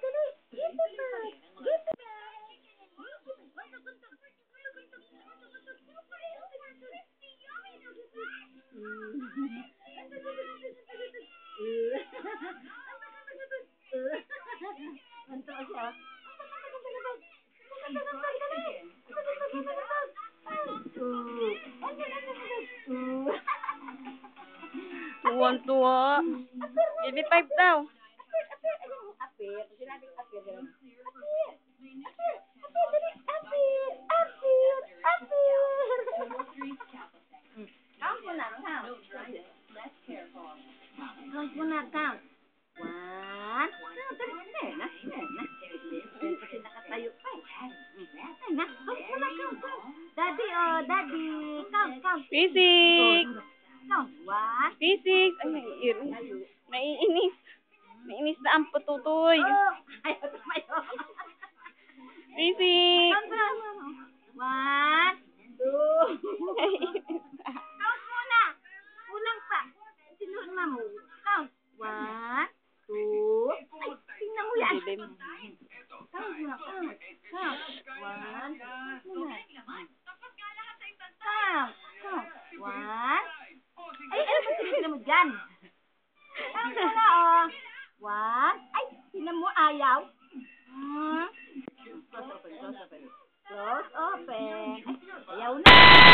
dali. Ganto siya. Tuwan-tuwa. Baby five daw. Apir. Sinabing apir. Apir. Count muna, count. Count muna, count. One. Count, dali. Na. Kasi nakatayo pa eh. Na. Count muna, count. Daddy, oh, daddy. Count. Physics. Count. One. Physics. Ay, naiinis. Naiinis na ang pututoy. Oh, ayaw tumayo. Physics. Count muna. One. Two. Count muna. Kulang pa. Sinuna mo. Count. One. Two. Ay, tingnan mo yan. Count muna. Count. One. Count muna. Count. One. Ay, ano ba tingnan mo dyan? Count muna, oh. One. Ay, tingnan mo, ayaw. Close open. Close open. Ay, ayaw na.